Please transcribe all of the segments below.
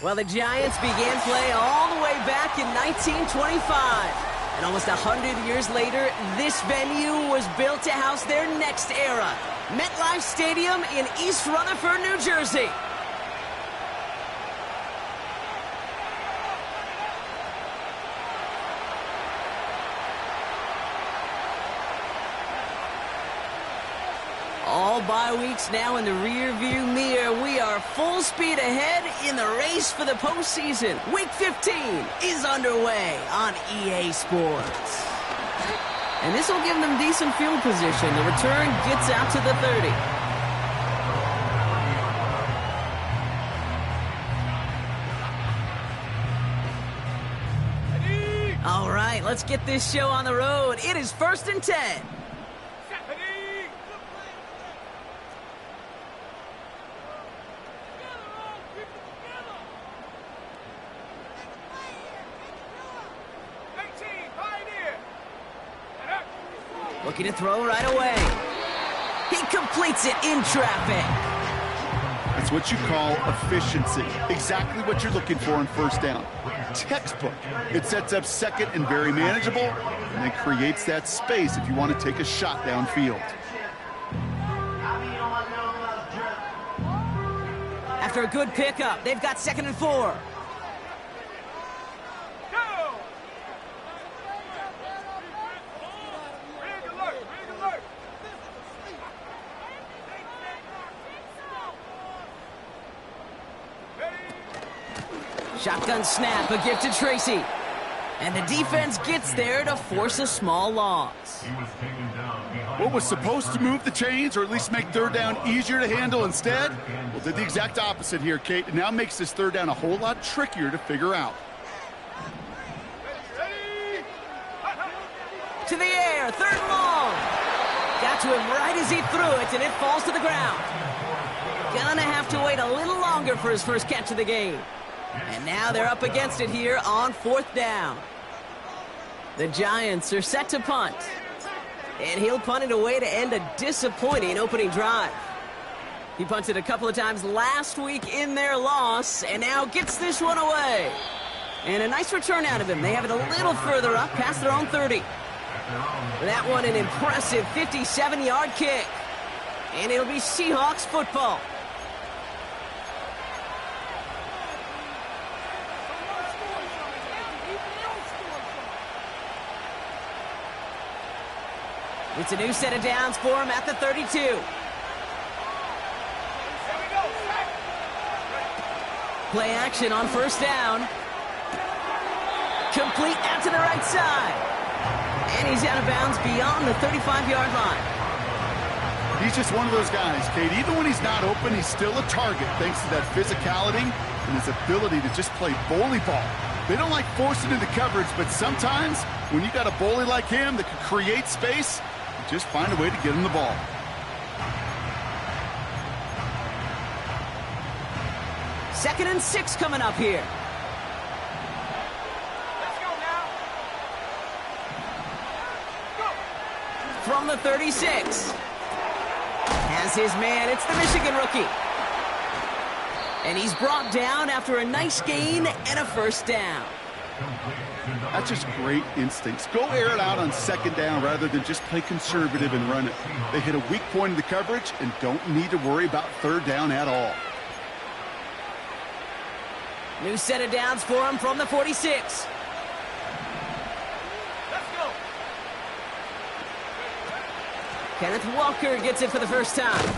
Well, the Giants began play all the way back in 1925. And almost 100 years later, this venue was built to house their next era. MetLife Stadium in East Rutherford, New Jersey. All bye weeks now in the rear-view mirror. We are full speed ahead in the race for the postseason. Week 15 is underway on EA Sports. And this will give them decent field position. The return gets out to the 30. All right, let's get this show on the road. It is 1st and 10. Looking to throw right away. He completes it in traffic. That's what you call efficiency. Exactly what you're looking for on first down. Textbook. It sets up second and very manageable, and then creates that space if you want to take a shot downfield. After a good pickup, they've got 2nd and 4. Shotgun snap, a gift to Tracy. And the defense gets there to force a small loss. What was supposed to move the chains, or at least make third down easier to handle instead? Well, did the exact opposite here, Kate. It now makes this third down a whole lot trickier to figure out. To the air, 3rd and long. Got to him right as he threw it, and it falls to the ground. Gonna have to wait a little longer for his first catch of the game. And now they're up against it here on 4th down. The Giants are set to punt. And he'll punt it away to end a disappointing opening drive. He punted a couple of times last week in their loss, and now gets this one away. And a nice return out of him. They have it a little further up, past their own 30. That one an impressive 57-yard kick. And it'll be Seahawks football. It's a new set of downs for him at the 32. Play action on 1st down. Complete out to the right side. And he's out of bounds beyond the 35-yard line. He's just one of those guys, Kate. Even when he's not open, he's still a target thanks to that physicality and his ability to just play bully ball. They don't like forcing into coverage, but sometimes when you got a bully like him that can create space, just find a way to get him the ball. Second and 6 coming up here. Let's go now. Go. From the 36. Has his man. It's the Michigan rookie. And he's brought down after a nice gain and a 1st down. That's just great instincts. Go air it out on 2nd down rather than just play conservative and run it. They hit a weak point in the coverage and don't need to worry about 3rd down at all. New set of downs for him from the 46. Let's go. Kenneth Walker gets it for the first time.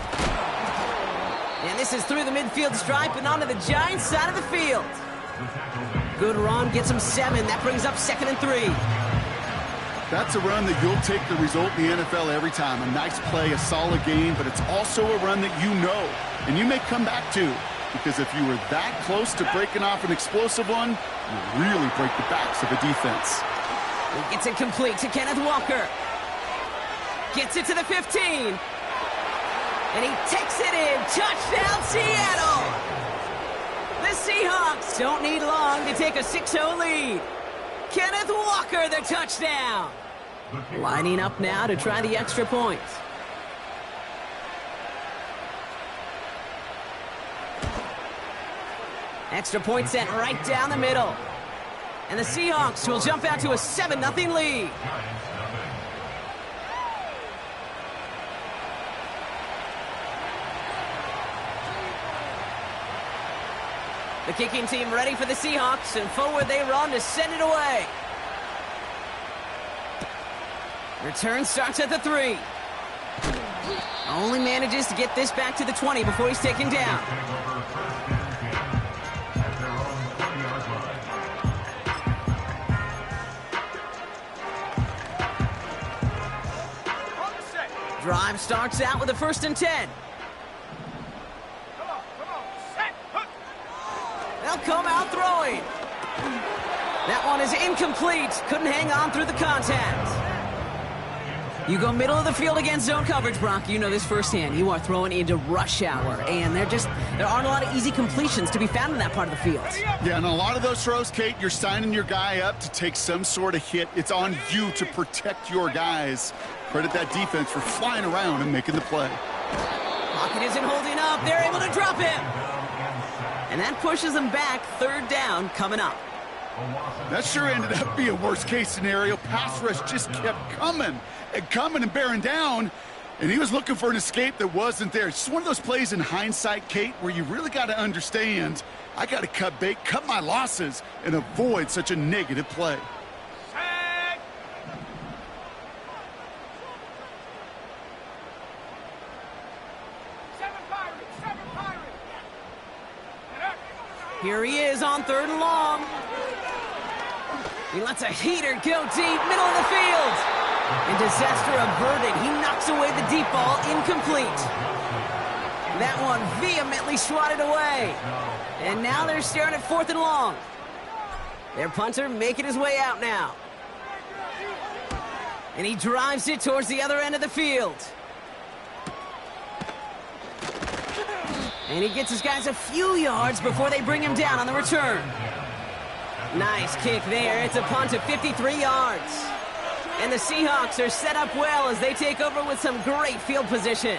And this is through the midfield stripe and onto the Giants side of the field. Good run, gets him 7. That brings up 2nd and 3. That's a run that you'll take the result in the NFL every time. A nice play, a solid game, but it's also a run that you know, and you may come back to. Because if you were that close to breaking off an explosive one, you really break the backs of a defense. He gets it complete to Kenneth Walker. Gets it to the 15. And he takes it in. Touchdown, Seattle! The Seahawks don't need long to take a 6-0 lead. Kenneth Walker, the touchdown. Lining up now to try the extra point. Extra point sent right down the middle. And the Seahawks will jump out to a 7-0 lead. The kicking team ready for the Seahawks, and forward they run to send it away. Return starts at the 3. Only manages to get this back to the 20 before he's taken down. Drive starts out with a 1st and 10. They'll come out throwing. That one is incomplete. Couldn't hang on through the contact. You go middle of the field against zone coverage, Brock. You know this firsthand. You are throwing into rush hour, and there aren't a lot of easy completions to be found in that part of the field. Yeah, and a lot of those throws, Kate, you're signing your guy up to take some sort of hit. It's on you to protect your guys. Credit that defense for flying around and making the play. Pocket isn't holding up. They're able to drop him. And that pushes them back. 3rd down coming up. That sure ended up being a worst-case scenario. Pass rush just kept coming and bearing down, and he was looking for an escape that wasn't there. It's just one of those plays in hindsight, Kate, where you really got to understand, I got to cut bait, cut my losses, and avoid such a negative play. Here he is on 3rd and long. He lets a heater go deep, middle of the field. And disaster averted. He knocks away the deep ball, incomplete. That one vehemently swatted away. And now they're staring at 4th and long. Their punter making his way out now. And he drives it towards the other end of the field. And he gets his guys a few yards before they bring him down on the return. Nice kick there. It's a punt of 53 yards. And the Seahawks are set up well as they take over with some great field position.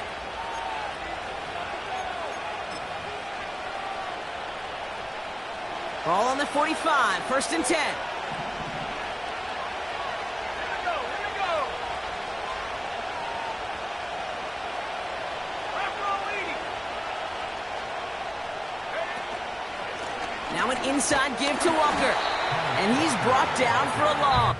Ball on the 45, 1st and 10. Now an inside give to Walker. And he's brought down for a loss.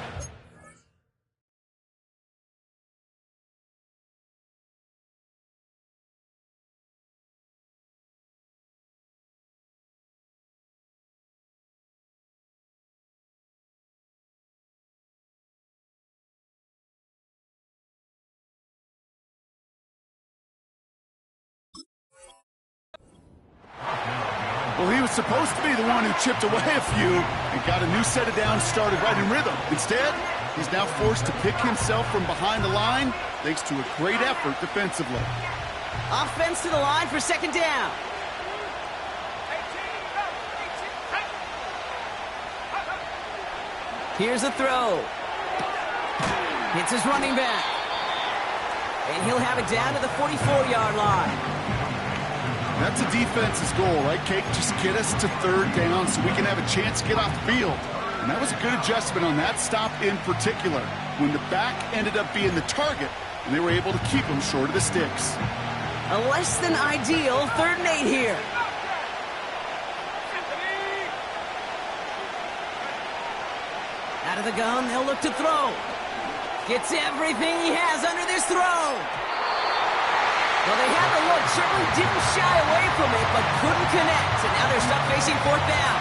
Well, he was supposed to be the one who chipped away a few and got a new set of downs started right in rhythm. Instead, he's now forced to pick himself from behind the line thanks to a great effort defensively. Offense to the line for 2nd down. Here's a throw. Hits his running back. And he'll have it down to the 44-yard line. That's a defense's goal, right, Kate? Just get us to 3rd down so we can have a chance to get off the field. And that was a good adjustment on that stop in particular, when the back ended up being the target, and they were able to keep him short of the sticks. A less than ideal 3rd and 8 here. Out of the gun, they'll look to throw. Gets everything he has under this throw. Well, they had the look, certainly didn't shy away from it, but couldn't connect. And now they're stuck facing 4th down.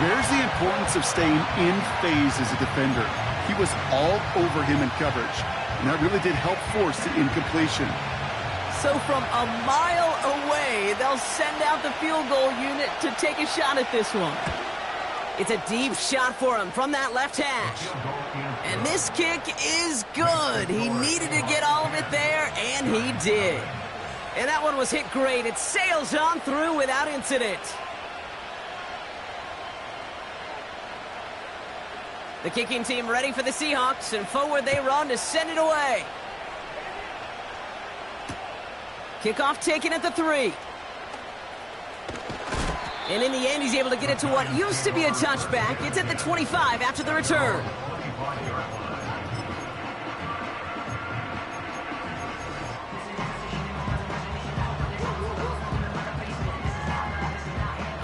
There's the importance of staying in phase as a defender. He was all over him in coverage, and that really did help force the incompletion. So from a mile away, they'll send out the field goal unit to take a shot at this one. It's a deep shot for him from that left hash. And this kick is good. He needed to get all of it there, and he did. And that one was hit great. It sails on through without incident. The kicking team ready for the Seahawks, and forward they run to send it away. Kickoff taken at the 3. And in the end, he's able to get it to what used to be a touchback. It's at the 25 after the return.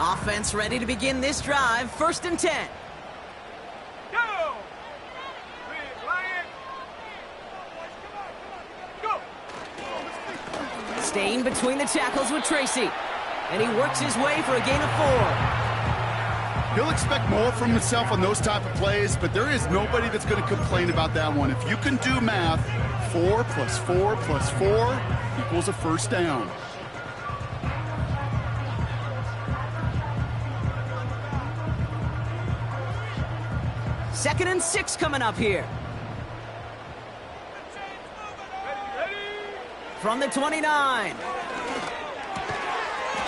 Offense ready to begin this drive. 1st and 10. Go! Staying between the tackles with Tracy. And he works his way for a gain of 4. He'll expect more from himself on those type of plays, but there is nobody that's going to complain about that one. If you can do math, 4 plus 4 plus 4 equals a first down. Second and 6 coming up here. From the 29.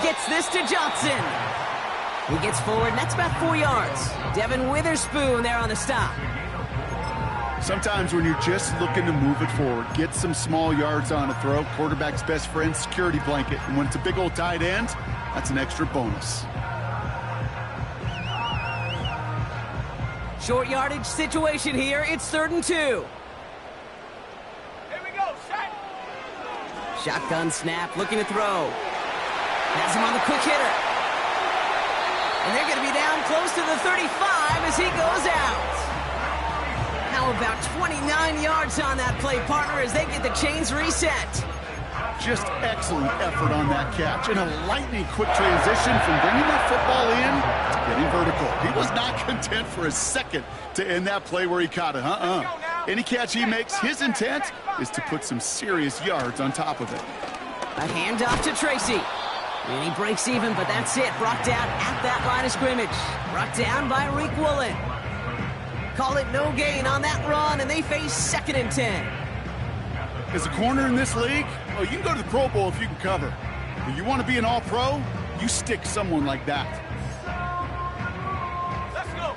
Gets this to Johnson. He gets forward, and that's about 4 yards. Devin Witherspoon there on the stop. Sometimes when you're just looking to move it forward, get some small yards on a throw, quarterback's best friend, security blanket. And when it's a big old tight end, that's an extra bonus. Short yardage situation here. It's 3rd and 2. Here we go, set. Shotgun snap, looking to throw. Has him on the quick hitter. And they're going to be down close to the 35 as he goes out. How about 29 yards on that play, partner, as they get the chains reset. Just excellent effort on that catch. And a lightning quick transition from bringing that football in to getting vertical. He was not content for a second to end that play where he caught it. Any catch he makes, his intent is to put some serious yards on top of it. A handoff to Tracy. And he breaks even, but that's it. Brought down at that line of scrimmage. Brought down by Reek Woolen. Call it no gain on that run, and they face 2nd and 10. As a corner in this league, well, you can go to the Pro Bowl if you can cover. But you want to be an all-pro, you stick someone like that. Let's go.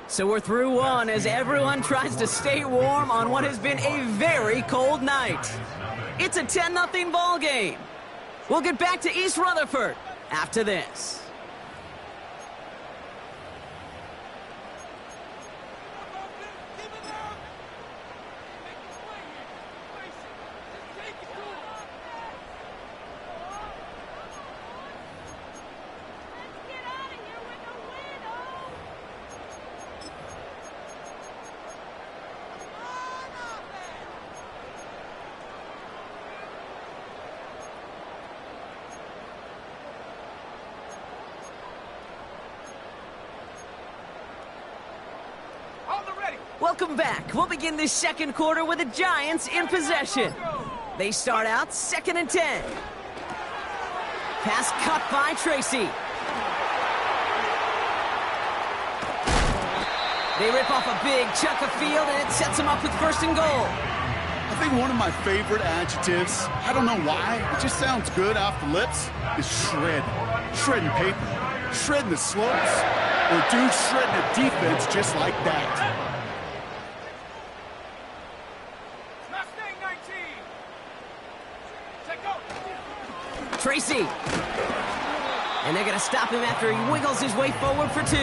So we're through one as everyone tries to stay warm on what has been a very cold night. It's a 10-0 ball game. We'll get back to East Rutherford after this. Welcome back. We'll begin this 2nd quarter with the Giants in possession. They start out 2nd and 10. Pass cut by Tracy. They rip off a big chunk of field, and it sets them up with 1st and goal. I think one of my favorite adjectives, I don't know why, it just sounds good off the lips, is shred. Shredding paper, shredding the slopes, or dude shredding a defense just like that. Tracy. And they're going to stop him after he wiggles his way forward for 2.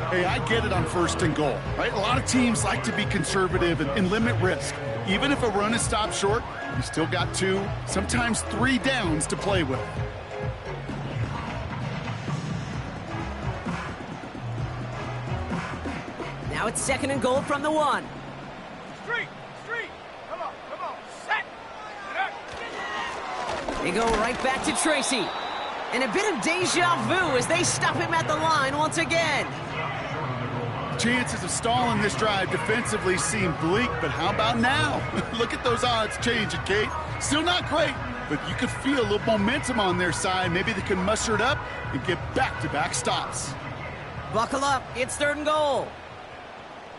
Hey, I get it on 1st and goal, right? A lot of teams like to be conservative and limit risk. Even if a run is stopped short, you still got 2, sometimes 3 downs to play with. Now it's 2nd and goal from the 1. Street. Come on, set. They go right back to Tracy. And a bit of deja vu as they stop him at the line once again. Chances of stalling this drive defensively seem bleak, but how about now? Look at those odds changing, Kate. Still not great, but you could feel a little momentum on their side. Maybe they can muster it up and get back-to-back stops. Buckle up. It's 3rd and goal.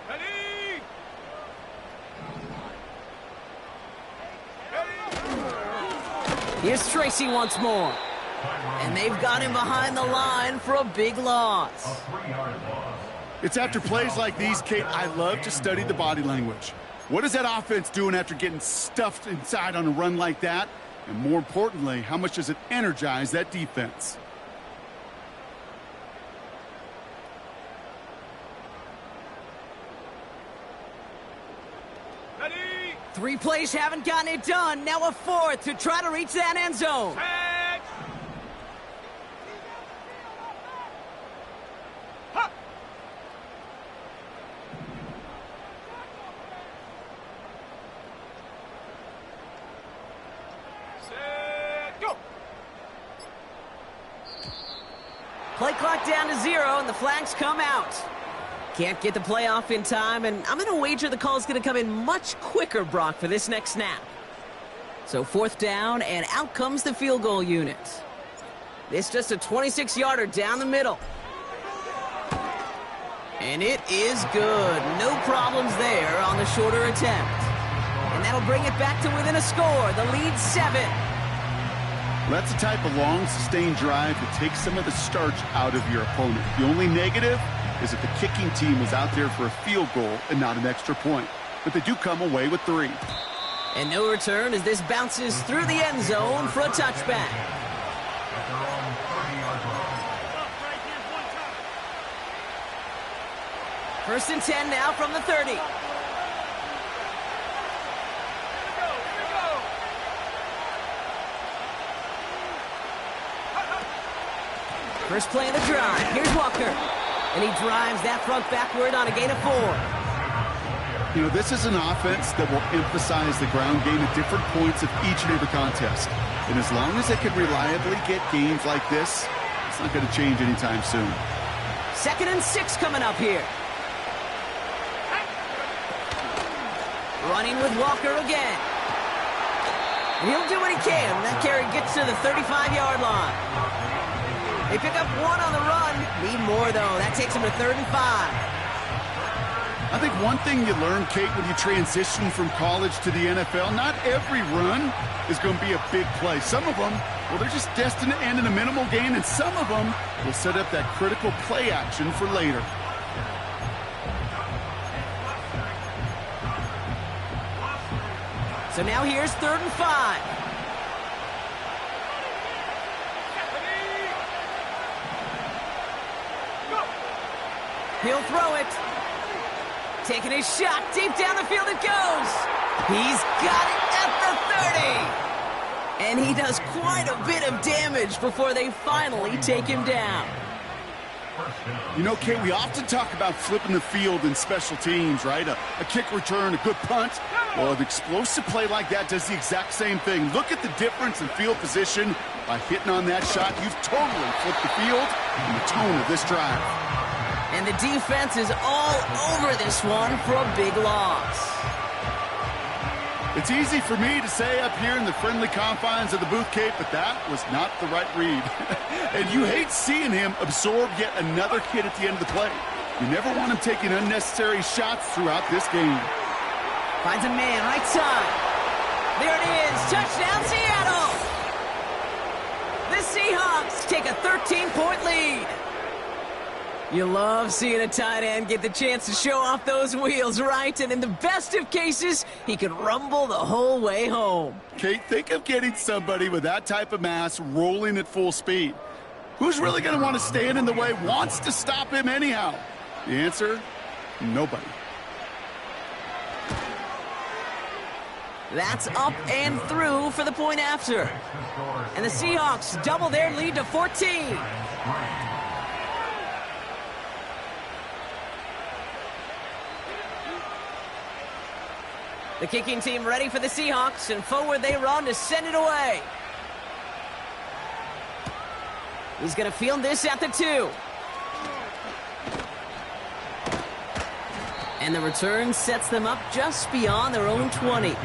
Ready? Here's Tracy once more. And they've got him behind the line for a big loss. It's after plays like these, Kate, I love to study the body language. What is that offense doing after getting stuffed inside on a run like that? And more importantly, how much does it energize that defense? Ready? 3 plays haven't gotten it done. Now a 4th to try to reach that end zone. Set. Ha. Set. Go. Play clock down to 0, and the flags come out. Can't get the play off in time, and I'm going to wager the call is going to come in much quicker, Brock, for this next snap. So 4th down, and out comes the field goal unit. It's just a 26-yarder down the middle. And it is good. No problems there on the shorter attempt. And that'll bring it back to within a score. The lead 7. That's the type of long, sustained drive that takes some of the starch out of your opponent. The only negative is that the kicking team is out there for a field goal and not an extra point. But they do come away with 3. And no return as this bounces through the end zone for a touchback. First and 10 now from the 30. Here we go. First play of the drive. Here's Walker. And he drives that front backward on a gain of 4. You know, this is an offense that will emphasize the ground game at different points of each and every contest. And as long as they can reliably get games like this, it's not going to change anytime soon. 2nd and 6 coming up here. Running with Walker again. And he'll do what he can. That carry gets to the 35-yard line. They pick up 1 on the run. Need more, though. That takes them to 3rd and 5. I think one thing you learn, Kate, when you transition from college to the NFL, not every run is going to be a big play. Some of them, well, they're just destined to end in a minimal gain, and some of them will set up that critical play action for later. So now here's 3rd and 5. He'll throw it. Taking his shot. Deep down the field it goes. He's got it at the 30. And he does quite a bit of damage before they finally take him down. You know, Kate, we often talk about flipping the field in special teams, right? A kick return, a good punt. Well, an explosive play like that does the exact same thing. Look at the difference in field position. By hitting on that shot, you've totally flipped the field and the tone of this drive. And the defense is all over this one for a big loss. It's easy for me to say up here in the friendly confines of the booth, Kate, but that was not the right read. And you hate seeing him absorb yet another hit at the end of the play. You never want him taking unnecessary shots throughout this game. Finds a man, right side. There it is, touchdown Seattle! The Seahawks take a 13-point lead. You love seeing a tight end get the chance to show off those wheels, right? And in the best of cases, he could rumble the whole way home. Kate, think of getting somebody with that type of mass rolling at full speed. Who's really going to want to stand in the way, wants to stop him anyhow? The answer, nobody. That's up and through for the point after. And the Seahawks double their lead to 14. The kicking team ready for the Seahawks, and forward they run to send it away. He's going to field this at the 2. And the return sets them up just beyond their own 20.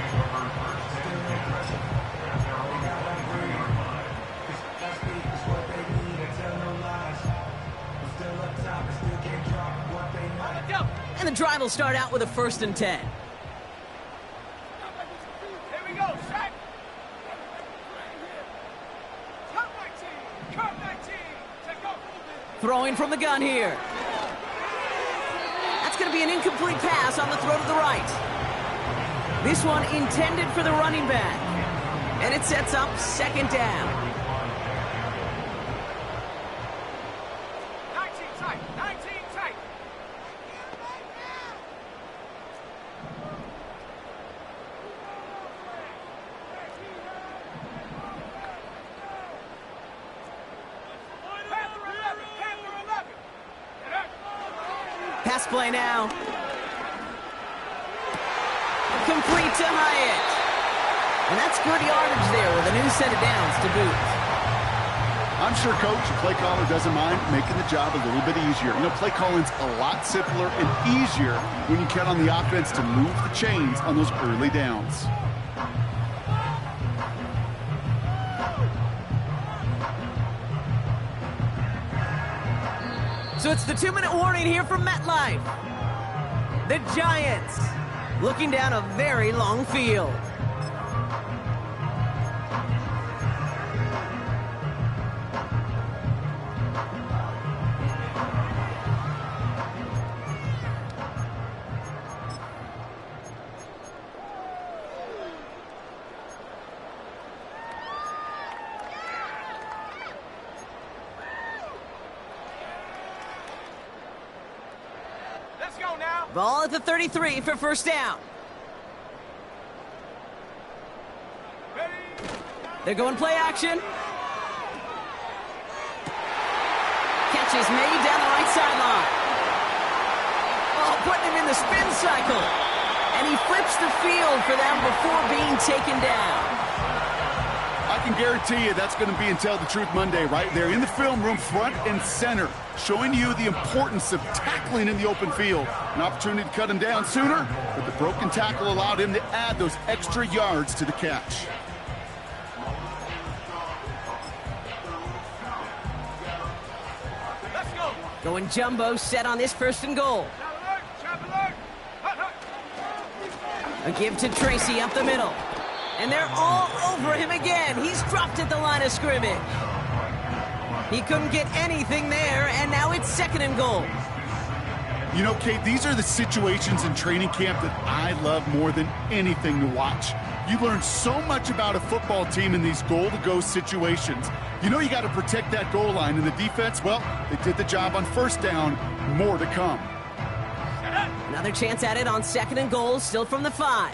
And the drive will start out with a 1st and 10. Throwing from the gun here. That's going to be an incomplete pass on the throw to the right. This one intended for the running back. And it sets up second down. 19 tight. 19 tight. Pass play now. Complete to Hyatt. And that's good yardage there with a new set of downs to boot. I'm sure Coach, the play caller, doesn't mind making the job a little bit easier. You know, play calling's a lot simpler and easier when you count on the offense to move the chains on those early downs. So it's the 2-minute warning here from MetLife. The Giants looking down a very long field. Let's go now. Ball at the 33 for first down. Ready? They're going play action. Catch is made down the right sideline. Oh, putting him in the spin cycle. And he flips the field for them before being taken down. I can guarantee you that's going to be in Tell the Truth Monday right there in the film room, front and center, showing you the importance of tackling in the open field. An opportunity to cut him down sooner, but the broken tackle allowed him to add those extra yards to the catch. Let's go. Going jumbo set on this first and goal. Chop alert. Hut, hut. A give to Tracy up the middle. And they're all over him again. He's dropped at the line of scrimmage. He couldn't get anything there, and now it's second and goal. You know, Kate, these are the situations in training camp that I love more than anything to watch. You learn so much about a football team in these goal-to-go situations. You know you got to protect that goal line, and the defense, well, they did the job on first down. More to come. Another chance at it on second and goal, still from the 5.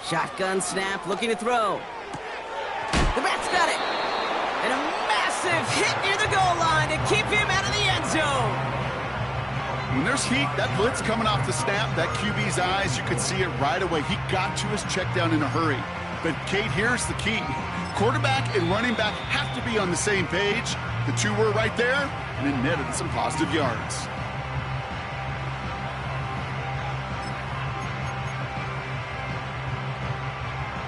Shotgun snap, looking to throw. The Bats got it. And a massive hit near the goal line to keep him out of the end zone. When there's heat, that blitz coming off the snap, that QB's eyes, you could see it right away. He got to his check down in a hurry. But, Kate, here's the key. Quarterback and running back have to be on the same page. The two were right there, and it netted some positive yards.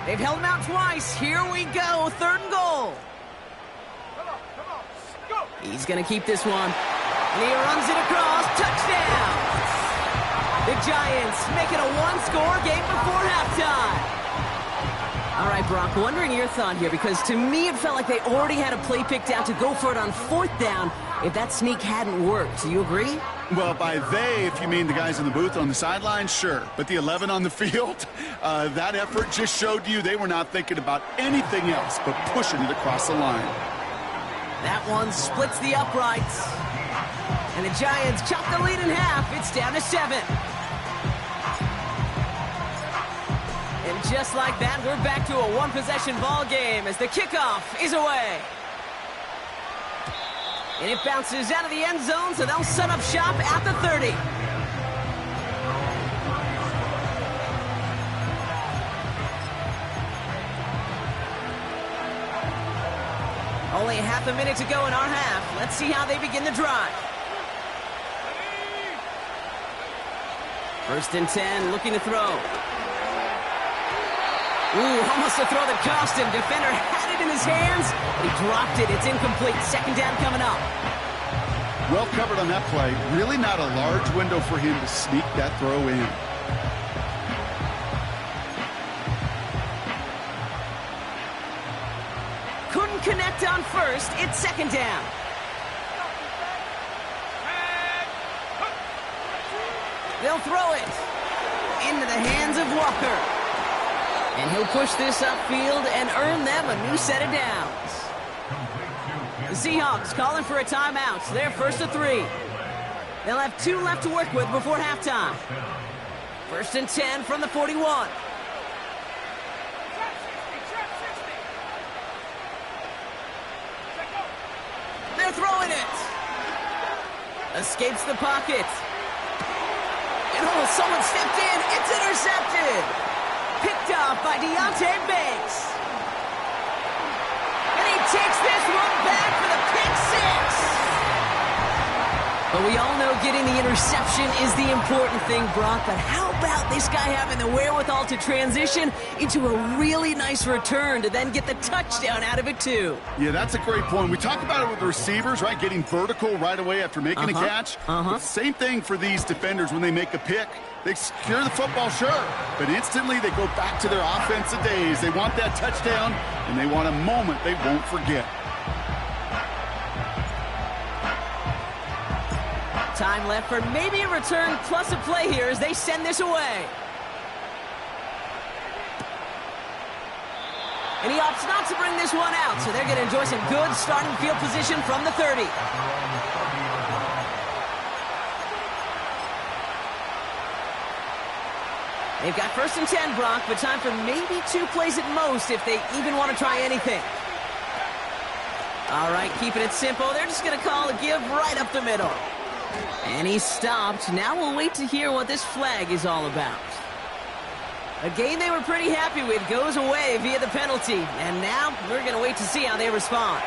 They've held him out twice. Here we go, third and goal. Come on. Go. He's going to keep this one. And he runs it across. Touchdown! The Giants make it a one-score game before halftime. All right, Brock, wondering your thought here, because to me it felt like they already had a play picked out to go for it on fourth down if that sneak hadn't worked. Do you agree? Well, by they, if you mean the guys in the booth on the sideline, sure. But the 11 on the field, that effort just showed you they were not thinking about anything else but pushing it across the line. That one splits the uprights. And the Giants chop the lead in half. It's down to 7. And just like that, we're back to a one-possession ball game as the kickoff is away. And it bounces out of the end zone, so they'll set up shop at the 30. Only half a minute to go in our half. Let's see how they begin the drive. First and 10, looking to throw. Ooh, almost a throw that cost him. Defender had it in his hands, but he dropped it. It's incomplete. Second down coming up. Well covered on that play. Really not a large window for him to sneak that throw in. Couldn't connect on first. It's second down. They'll throw it. Into the hands of Walker. And he'll push this upfield and earn them a new set of downs. The Seahawks calling for a timeout. So they're first to 3. They'll have 2 left to work with before halftime. First and 10 from the 41. They're throwing it. Escapes the pocket. And someone stepped in. It's intercepted. Picked off by Deontay Banks. And he takes this one back for the pick 6. But we all know getting the interception is the important thing, Brock. But how about this guy having the wherewithal to transition into a really nice return to then get the touchdown out of it, too? Yeah, that's a great point. We talk about it with the receivers, right? Getting vertical right away after making a catch. It's the same thing for these defenders when they make a pick. They secure the football, sure, but instantly they go back to their offensive days. They want that touchdown, and they want a moment they won't forget. Time left for maybe a return plus a play here as they send this away. And he opts not to bring this one out, so they're going to enjoy some good starting field position from the 30. They've got first and 10, Brock, but time for maybe 2 plays at most if they even want to try anything. All right, keeping it simple. They're just going to call a give right up the middle. And he's stopped. Now we'll wait to hear what this flag is all about. A game they were pretty happy with goes away via the penalty. And now we're going to wait to see how they respond.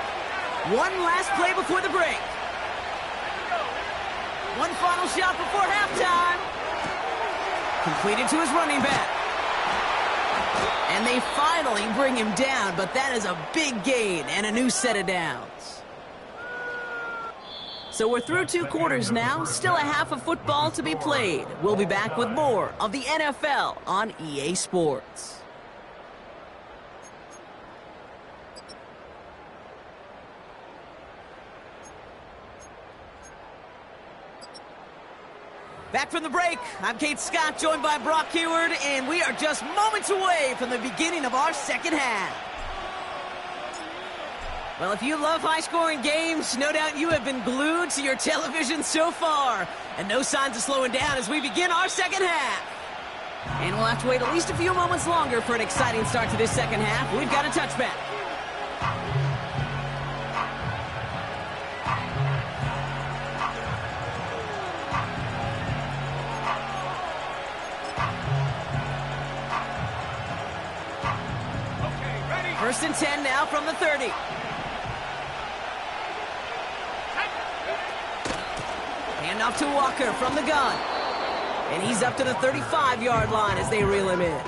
One last play before the break. One final shot before halftime. Completed to his running back. And they finally bring him down, but that is a big gain and a new set of downs. So we're through 2 quarters now, still a half of football to be played. We'll be back with more of the NFL on EA Sports. Back from the break, I'm Kate Scott, joined by Brock Hayward, and we are just moments away from the beginning of our second half. Well, if you love high-scoring games, no doubt you have been glued to your television so far. And no signs of slowing down as we begin our second half. And we'll have to wait at least a few moments longer for an exciting start to this second half. We've got a touchback. First and 10 now from the 30. Hand off to Walker from the gun. And he's up to the 35-yard line as they reel him in.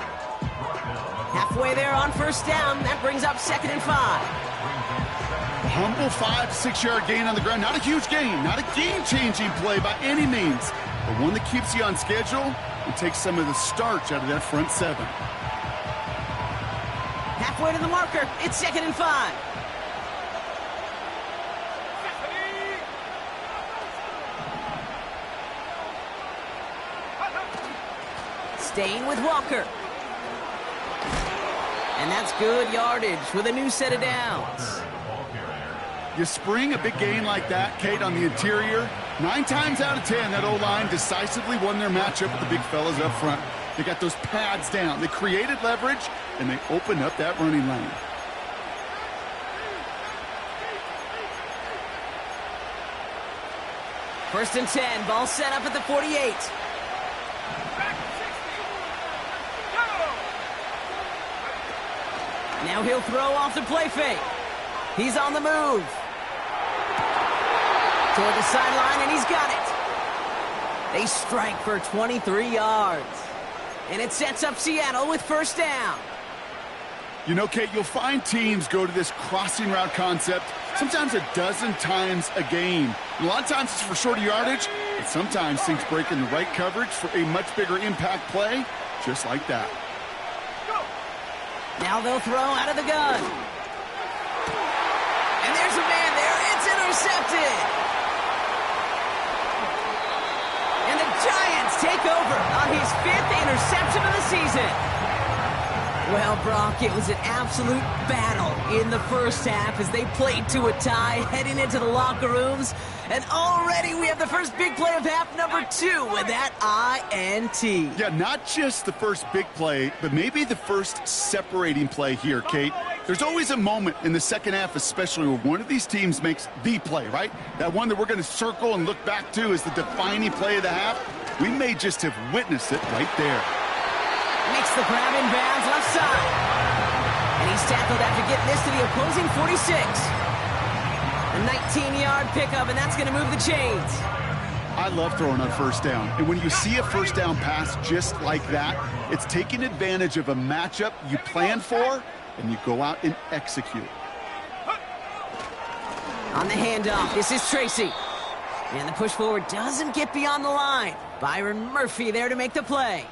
Halfway there on first down. That brings up 2nd and 5. A humble 5-6-yard gain on the ground. Not a huge gain. Not a game-changing play by any means. But one that keeps you on schedule and takes some of the starch out of that front 7. Halfway to the marker. It's 2nd and 5. Staying with Walker. And that's good yardage with a new set of downs. You spring a big gain like that, Kate, on the interior. 9 times out of 10, that O-line decisively won their matchup with the big fellas up front. They got those pads down. They created leverage, and they opened up that running lane. First and 10, ball set up at the 48. Now he'll throw off the play fake. He's on the move. Toward the sideline, and he's got it. They strike for 23 yards. And it sets up Seattle with first down. You know, Kate, you'll find teams go to this crossing route concept sometimes a dozen times a game. And a lot of times it's for shorter yardage, but sometimes things break in the right coverage for a much bigger impact play, just like that. Now they'll throw out of the gun. And there's a man there. It's intercepted. And the Giants take over on his 5th interception of the season. Well, Brock, it was an absolute battle in the first half as they played to a tie heading into the locker rooms. And already we have the first big play of half number 2 with that INT. Yeah, not just the first big play, but maybe the first separating play here, Kate. There's always a moment in the second half, especially where one of these teams makes the play, right? That one that we're going to circle and look back to as the defining play of the half. We may just have witnessed it right there. Makes the grab in bounds left side. And he's tackled after getting this to the opposing 46. A 19-yard pickup, and that's going to move the chains. I love throwing on first down. And when you see a first down pass just like that, it's taking advantage of a matchup you planned for, and you go out and execute. On the handoff, this is Tracy. And the push forward doesn't get beyond the line. Byron Murphy there to make the play.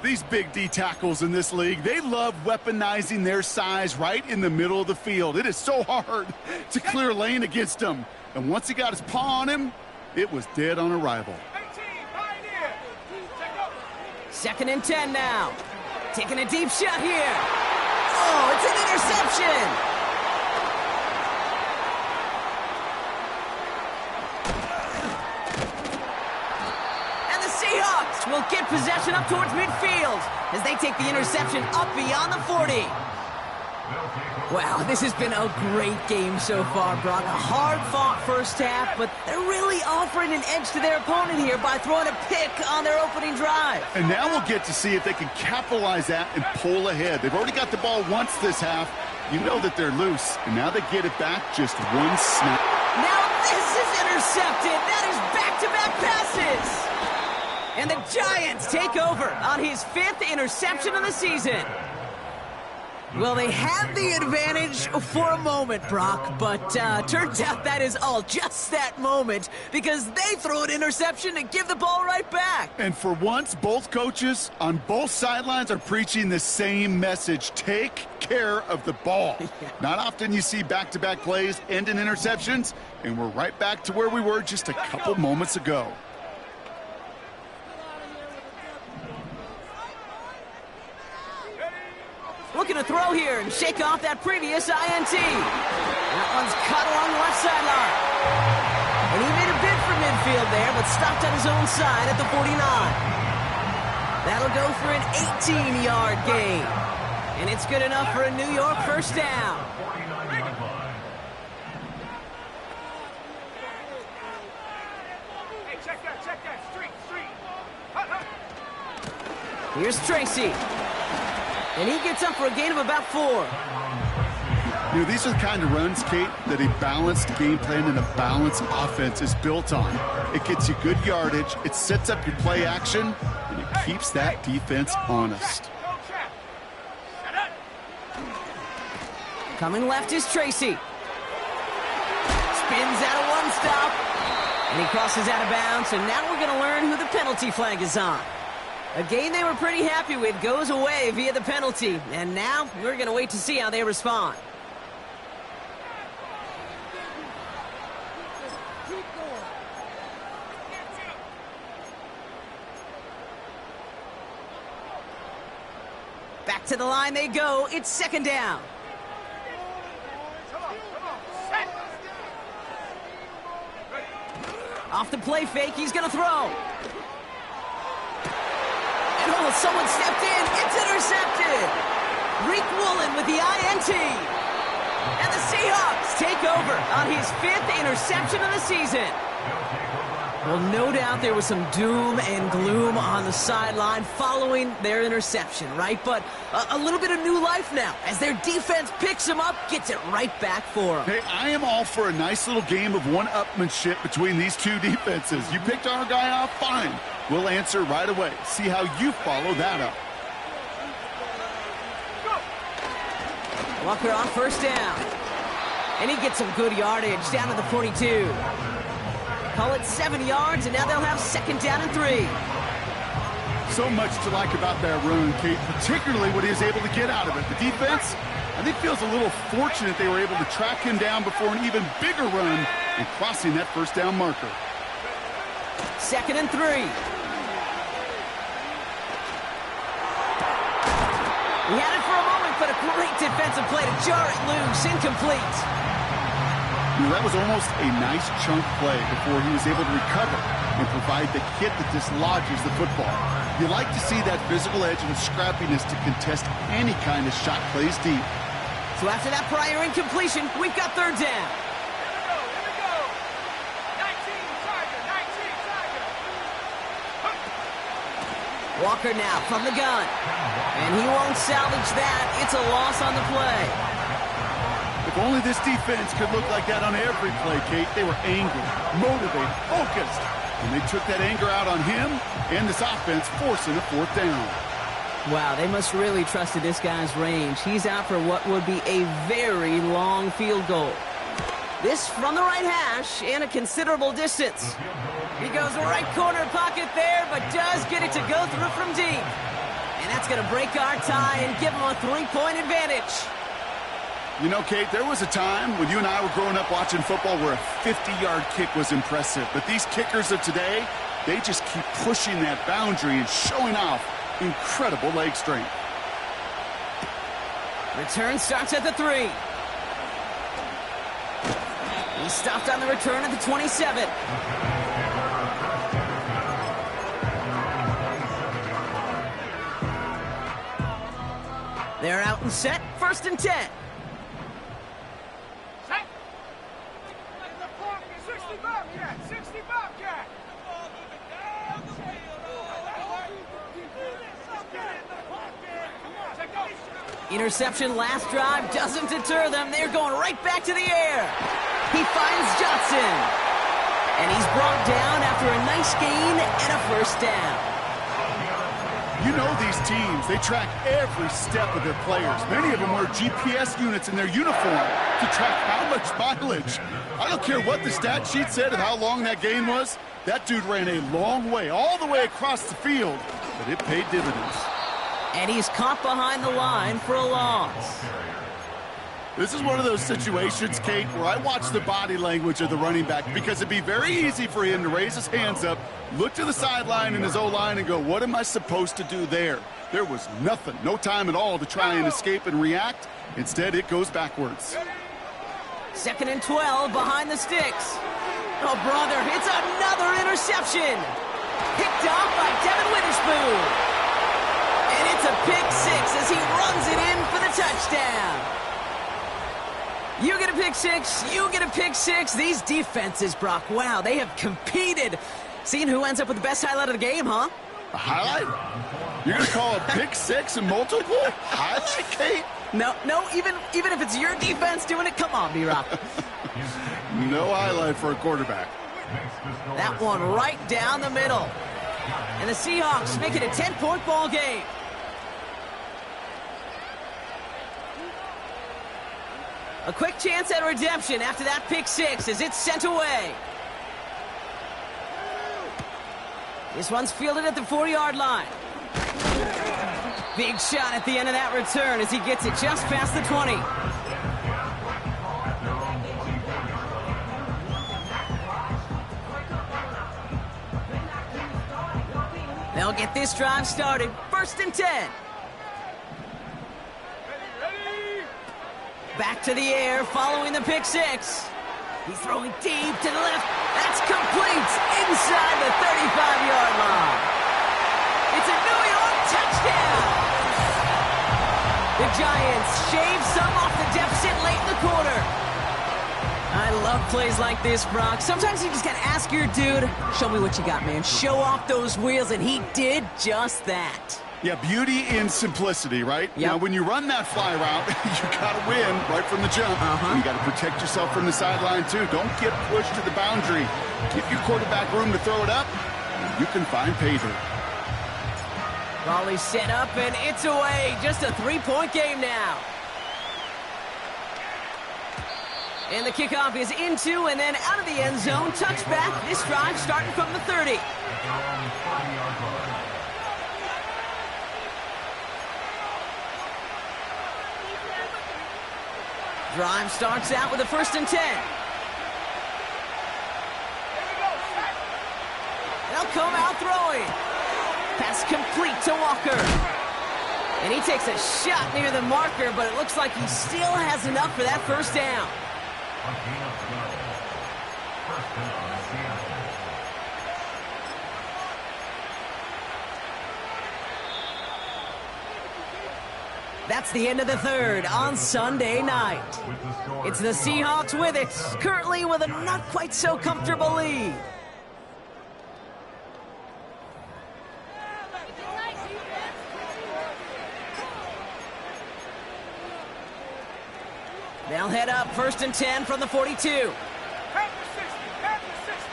These big D tackles in this league, they love weaponizing their size right in the middle of the field. It is so hard to clear lane against them. And once he got his paw on him, it was dead on arrival. 18, Pioneer. Second and 10 now. Taking a deep shot here. Oh, it's an interception. Seahawks will get possession up towards midfield as they take the interception up beyond the 40. Wow, this has been a great game so far, Brock. A hard-fought first half, but they're really offering an edge to their opponent here by throwing a pick on their opening drive. And now we'll get to see if they can capitalize that and pull ahead. They've already got the ball once this half. You know that they're loose, and now they get it back just one snap. Now this is intercepted. That is back-to-back passes. And the Giants take over on his 5th interception of the season. Well, they had the advantage for a moment, Brock, but turns out that is all just that moment because they throw an interception and give the ball right back. And for once, both coaches on both sidelines are preaching the same message. Take care of the ball. Not often you see back-to-back plays end in interceptions, and we're right back to where we were just a couple moments ago. Looking to throw here and shake off that previous INT. That one's cut along the left sideline. And he made a bid for midfield there, but stopped on his own side at the 49. That'll go for an 18-yard gain. And it's good enough for a New York first down. Hey, check that. Street. Here's Tracy. And he gets up for a gain of about 4. You know, these are the kind of runs, Kate, that a balanced game plan and a balanced offense is built on. It gets you good yardage, it sets up your play action, and it keeps that defense honest. Coming left is Tracy. Spins out of one stop. And he crosses out of bounds, and now we're going to learn who the penalty flag is on. A game they were pretty happy with goes away via the penalty. And now we're going to wait to see how they respond. Back to the line they go. It's second down. Come on. Set. Off the play fake, he's going to throw. And oh, someone stepped in. It's intercepted. Reek Woolen with the INT. And the Seahawks take over on his 5th interception of the season. Well, no doubt there was some doom and gloom on the sideline following their interception, right? But a little bit of new life now as their defense picks them up, gets it right back for them. Hey, I am all for a nice little game of one-upmanship between these two defenses. You picked our guy off, fine. We'll answer right away. See how you follow that up. Walker on first down. And he gets some good yardage down to the 42. Call it 7 yards, and now they'll have second down and 3. So much to like about that run, Kate, particularly what he was able to get out of it. The defense, I think, feels a little fortunate they were able to track him down before an even bigger run and crossing that first down marker. Second and 3. He had it for a moment, but a great defensive play to jar it loose. Incomplete. That was almost a nice chunk play before he was able to recover and provide the hit that dislodges the football. You like to see that physical edge and scrappiness to contest any kind of shot plays deep. So after that prior incompletion, we've got third down. Here we go. 19 Tiger, 19 Tiger. Walker now from the gun. And he won't salvage that. It's a loss on the play. If only this defense could look like that on every play, Kate. They were angry, motivated, focused. And they took that anger out on him and this offense, forcing a fourth down. Wow, they must really trust this guy's range. He's out for what would be a very long field goal. This from the right hash and a considerable distance. He goes right corner pocket there, but does get it to go through from deep. And that's going to break our tie and give him a 3-point advantage. You know, Kate, there was a time when you and I were growing up watching football where a 50-yard kick was impressive. But these kickers of today, they just keep pushing that boundary and showing off incredible leg strength. Return starts at the 3. He stopped on the return at the 27. They're out and set. 1st and 10. 60 Bobcat, 60 Bobcat. Interception last drive doesn't deter them. They're going right back to the air. He finds Johnson. And he's brought down after a nice gain and a 1st down. You know these teams, they track every step of their players. Many of them wear GPS units in their uniform to track how much mileage. I don't care what the stat sheet said of how long that gain was. That dude ran a long way, all the way across the field, but it paid dividends. And he's caught behind the line for a loss. This is one of those situations, Kate, where I watch the body language of the running back because it'd be very easy for him to raise his hands up, look to the sideline in his O-line and go, what am I supposed to do there? There was nothing, no time at all to try and escape and react. Instead, it goes backwards. 2nd and 12 behind the sticks. Oh, brother, it's another interception. Picked off by Devin Witherspoon. And it's a pick 6 as he runs it in for the touchdown. You get a pick 6, you get a pick 6. These defenses, Brock, wow, they have competed. Seeing who ends up with the best highlight of the game, huh? A highlight? You're going to call a pick 6 and multiple? Highlight, Kate? No, even if it's your defense doing it, come on, B-Rock. No highlight for a quarterback. That one right down the middle. And the Seahawks make it a 10-point ball game. A quick chance at redemption after that pick 6 as it's sent away. This one's fielded at the 4-yard line. Big shot at the end of that return as he gets it just past the 20. They'll get this drive started. 1st and 10. Back to the air following the pick 6. He's throwing deep to the left. That's complete inside the 35-yard line. It's a New York touchdown. The Giants shave some off the deficit late in the quarter. I love plays like this, Brock. Sometimes you just got to ask your dude, show me what you got, man. Show off those wheels, and he did just that. Yeah, beauty in simplicity, right? Yep. Now, when you run that fly route, you got to win right from the jump. You got to protect yourself from the sideline, too. Don't get pushed to the boundary. Give your quarterback room to throw it up, and you can find pay dirt. Volley set up, and it's away. Just a 3-point game now. And the kickoff is into and then out of the end zone. Touchback. This drive starting from the 30. Drive starts out with a 1st and 10. They'll come out throwing. Pass complete to Walker. And he takes a shot near the marker, but it looks like he still has enough for that first down. That's the end of the third on Sunday night. It's the Seahawks with it, currently with a not quite so comfortable lead. They'll head up 1st and 10 from the 42. Pass the 60, pass the 60.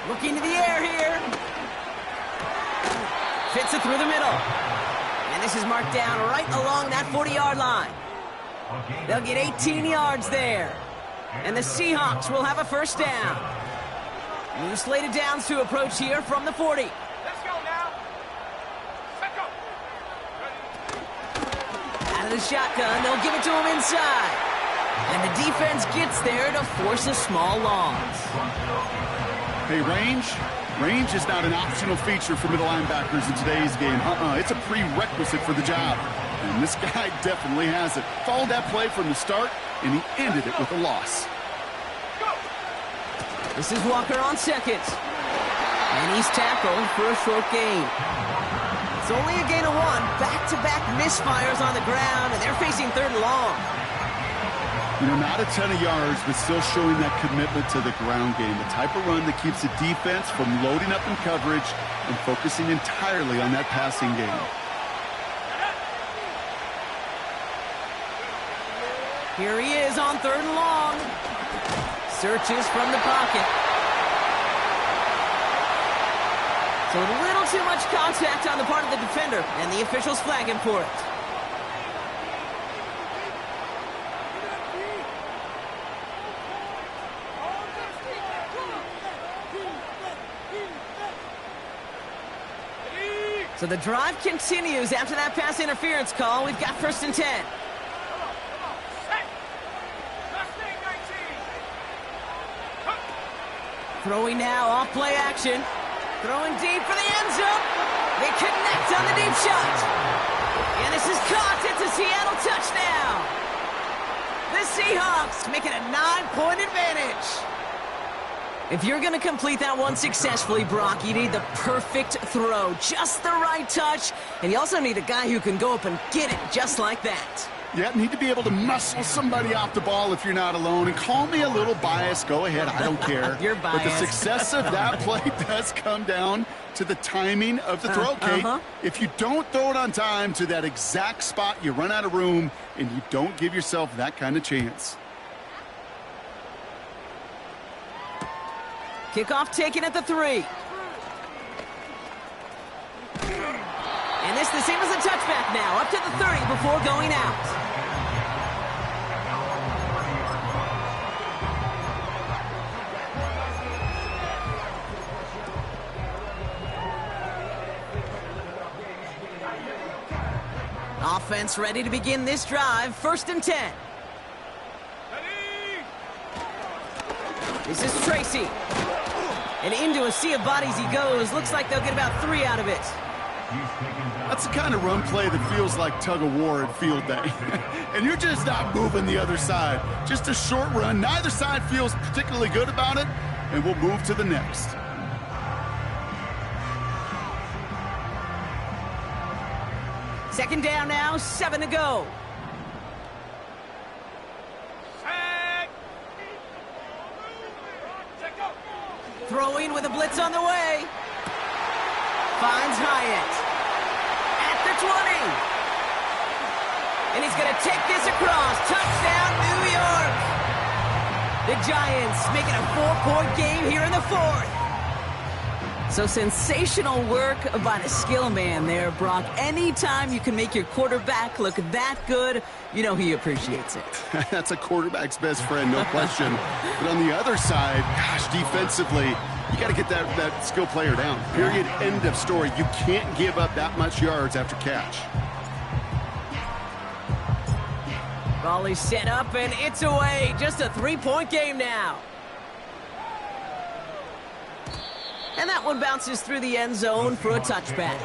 Looking to the air here. Fits it through the middle. And this is marked down right along that 40-yard line. They'll get 18 yards there. And the Seahawks will have a first down. New slated downs to approach here from the 40. Let's go now. Set go. Out of the shotgun, they'll give it to him inside. And the defense gets there to force a small loss. Hey, range is not an optional feature for middle linebackers in today's game. It's a prerequisite for the job. And this guy definitely has it. Followed that play from the start, and he ended it with a loss. This is Walker on second. And he's tackled for a short gain. It's only a gain of 1. Back-to-back misfires on the ground, and they're facing 3rd and long. You know, not a ton of yards, but still showing that commitment to the ground game. The type of run that keeps the defense from loading up in coverage and focusing entirely on that passing game. Here he is on 3rd and long. Searches from the pocket. So a little too much contact on the part of the defender, and the officials flag him for it. So the drive continues after that pass interference call. We've got 1st and 10. Set. Last thing, 19. Throwing now off play action. Throwing deep for the end zone. They connect on the deep shot. And this is caught. It's a Seattle touchdown. The Seahawks make it a 9-point advantage. If you're going to complete that one successfully, Brock, you need the perfect throw, just the right touch, and you also need a guy who can go up and get it just like that. Yeah, need to be able to muscle somebody off the ball if you're not alone. And call me a little biased. Go ahead. I don't care. You're biased. But the success of that play does come down to the timing of the throw, Kate. If you don't throw it on time to that exact spot, you run out of room, and you don't give yourself that kind of chance. Kickoff taken at the 3. And this the same as a touchback now, up to the 30 before going out. Offense ready to begin this drive, 1st and 10. This is Tracy. And into a sea of bodies he goes. Looks like they'll get about 3 out of it. That's the kind of run play that feels like tug-of-war at field day. And you're just not moving the other side. Just a short run. Neither side feels particularly good about it. And we'll move to the next. Second down now, 7 to go. Throwing with a blitz on the way. Finds Hyatt. At the 20. And he's going to take this across. Touchdown, New York. The Giants making a 4-point game here in the 4th. So sensational work by the skill man there, Brock. Anytime you can make your quarterback look that good, you know he appreciates it. That's a quarterback's best friend, no question. But on the other side, gosh, defensively, you got to get that skill player down. Period, end of story. You can't give up that much yards after catch. Volley set up, and it's away. Just a 3-point game now. And that one bounces through the end zone for a touchback.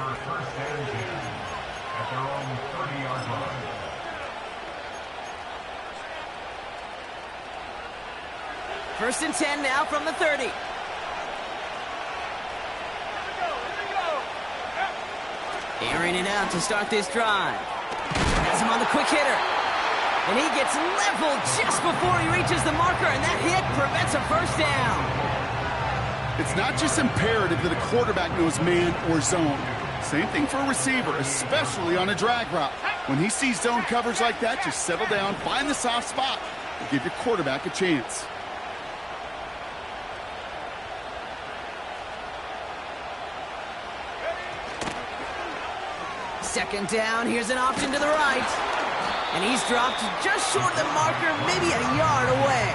First and 10 now from the 30. Airing it out to start this drive. Has him on the quick hitter. And he gets leveled just before he reaches the marker, and that hit prevents a first down. It's not just imperative that a quarterback knows man or zone. Same thing for a receiver, especially on a drag route. When he sees zone coverage like that, just settle down, find the soft spot, and give your quarterback a chance. Second down, here's an option to the right. And he's dropped just short of the marker, maybe a yard away.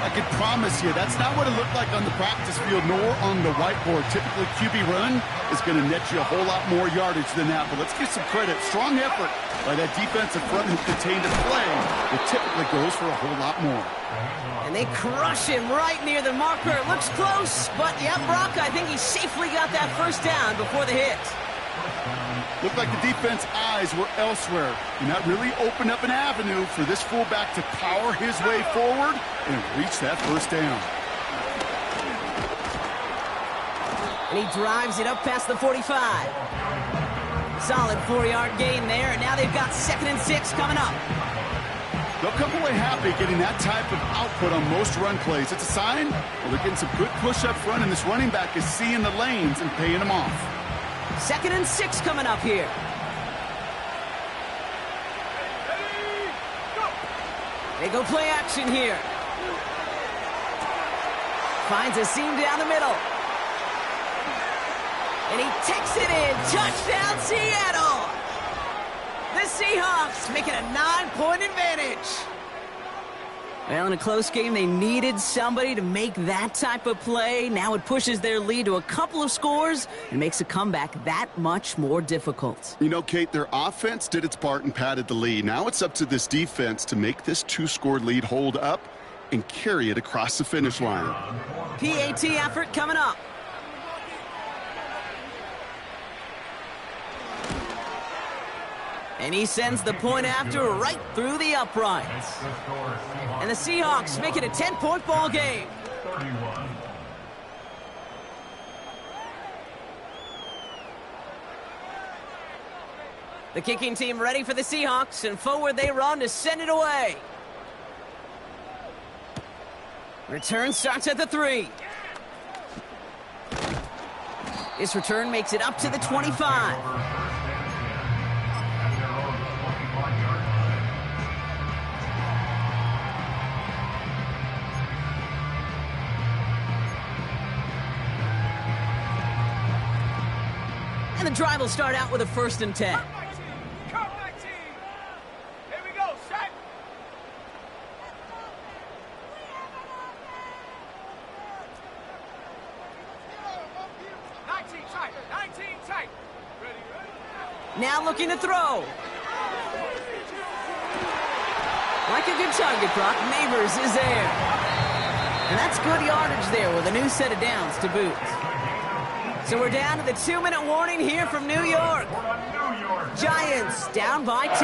I can promise you, that's not what it looked like on the practice field nor on the whiteboard. Typically, QB run is going to net you a whole lot more yardage than that. But let's give some credit. Strong effort by that defensive front who contained a play that typically goes for a whole lot more. And they crush him right near the marker. It looks close, but yeah, Brock, I think he safely got that first down before the hit. Looked like the defense eyes were elsewhere, and that really opened up an avenue for this fullback to power his way forward and reach that first down. And he drives it up past the 45. Solid 4-yard gain there, and now they've got 2nd and 6 coming up. They'll come away happy getting that type of output on most run plays. It's a sign, well, they're getting some good push up front, and this running back is seeing the lanes and paying them off. 2nd and 6 coming up here. They go play action here. Finds a seam down the middle. And he takes it in. Touchdown, Seattle! The Seahawks make it a 9-point advantage. Well, in a close game, they needed somebody to make that type of play. Now it pushes their lead to a couple of scores and makes a comeback that much more difficult. You know, Kate, their offense did its part and padded the lead. Now it's up to this defense to make this 2-score lead hold up and carry it across the finish line. PAT effort coming up. And he sends the point after right through the uprights. And the Seahawks make it a 10-point ball game. The kicking team ready for the Seahawks, and forward they run to send it away. Return starts at the 3. This return makes it up to the 25. And the drive will start out with a 1st and 10. Come 19. Here we go, set. 19 tight, 19 tight. Ready, ready. Now looking to throw. Like a good target, Brock. Neighbors is there. And that's good yardage there with a new set of downs to boot. So we're down to the 2-minute warning here from New York. Giants down by 10.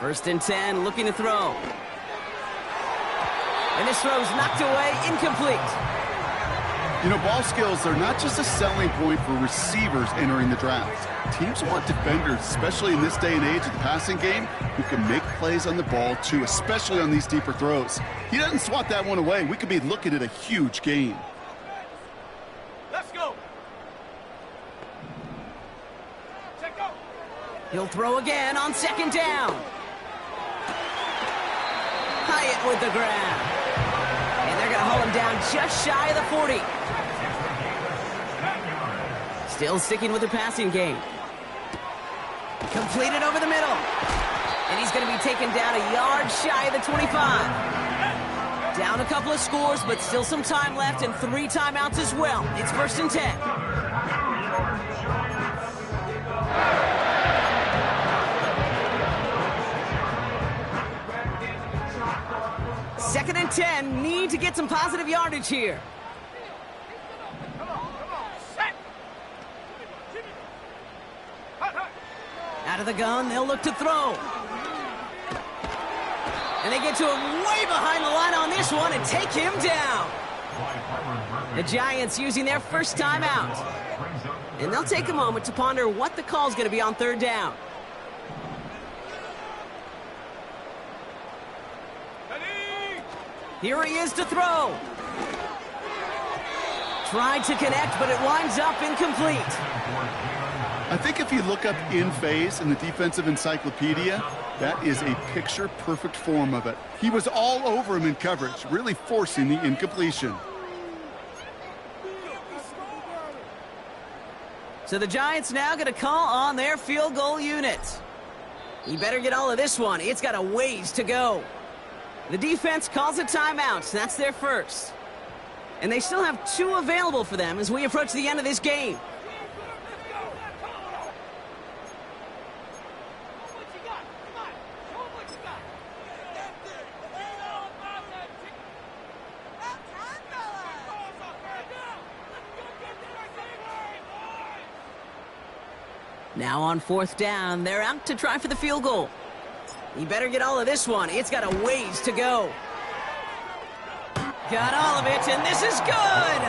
First and 10, looking to throw. And this throw's knocked away, incomplete. You know, ball skills are not just a selling point for receivers entering the draft. Teams want defenders, especially in this day and age of the passing game, who can make plays on the ball, too, especially on these deeper throws. He doesn't swat that one away. We could be looking at a huge gain. Let's go. Check go. He'll throw again on 2nd down. Hyatt with the grab. And they're going to hold him down just shy of the 40. Still sticking with the passing game. Completed over the middle. And he's going to be taken down a yard shy of the 25. Down a couple of scores, but still some time left and 3 timeouts as well. It's 1st and 10. 2nd and 10. Need to get some positive yardage here. Out of the gun, they'll look to throw. And they get to him way behind the line on this one and take him down. The Giants using their first timeout. And they'll take a moment to ponder what the call is going to be on 3rd down. Here he is to throw. Tried to connect, but it winds up incomplete. I think if you look up in phase in the defensive encyclopedia, that is a picture-perfect form of it. He was all over him in coverage, really forcing the incompletion. So the Giants now going to call on their field goal unit. You better get all of this one. It's got a ways to go. The defense calls a timeout. That's their first. And they still have 2 available for them as we approach the end of this game. Now on 4th down, they're out to try for the field goal. You better get all of this one. It's got a ways to go. Got all of it, and this is good!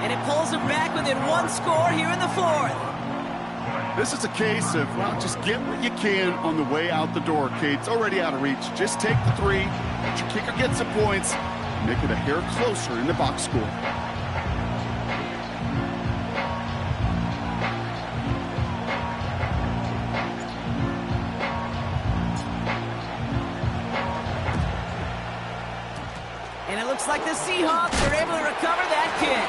And it pulls them back within 1 score here in the 4th. This is a case of, well, just get what you can on the way out the door, Kate. It's already out of reach. Just take the 3, let your kicker get some points, make it a hair closer in the box score. Looks like the Seahawks are able to recover that kick.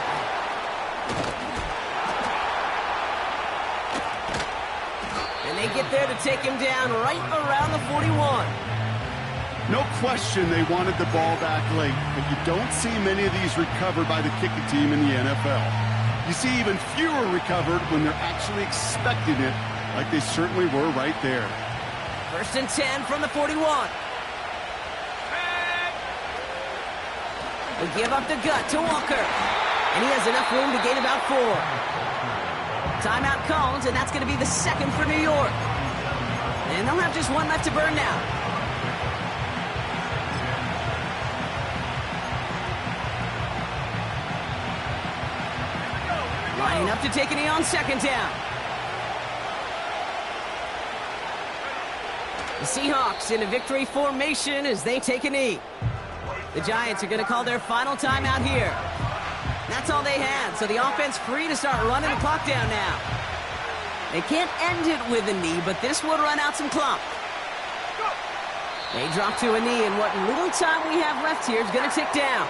And they get there to take him down right around the 41. No question they wanted the ball back late, but you don't see many of these recovered by the kicking team in the NFL. You see even fewer recovered when they're actually expecting it, like they certainly were right there. 1st and 10 from the 41. We give up the gut to Walker. And he has enough room to gain about 4. Timeout called, and that's going to be the 2nd for New York. And they'll have just 1 left to burn now. Lining up to take a knee on 2nd down. The Seahawks in a victory formation as they take a knee. The Giants are going to call their final timeout here. That's all they had, so the offense free to start running the clock down now. They can't end it with a knee, but this would run out some clock. They drop to a knee, and what little time we have left here is going to tick down.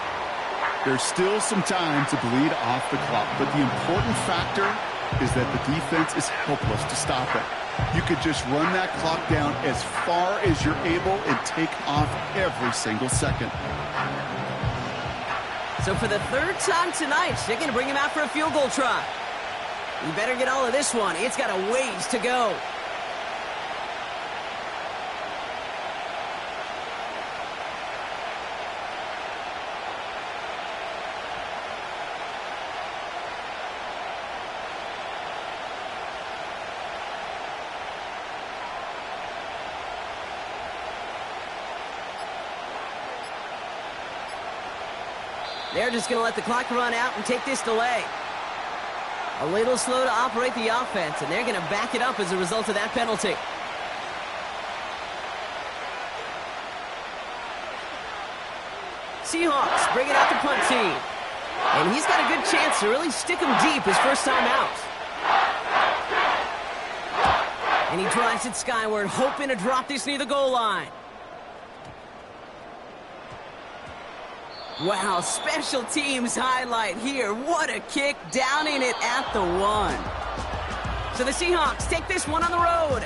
There's still some time to bleed off the clock, but the important factor is that the defense is helpless to stop it. You could just run that clock down as far as you're able and take off every single second. So for the 3rd time tonight, they're going to bring him out for a field goal try. You better get all of this one. It's got a ways to go. They're just going to let the clock run out and take this delay. A little slow to operate the offense, and they're going to back it up as a result of that penalty. Seahawks bring it out the punt team. And he's got a good chance to really stick him deep his first time out. And he drives it skyward, hoping to drop this near the goal line. Wow, special teams highlight here. What a kick, downing it at the 1. So the Seahawks take this one on the road.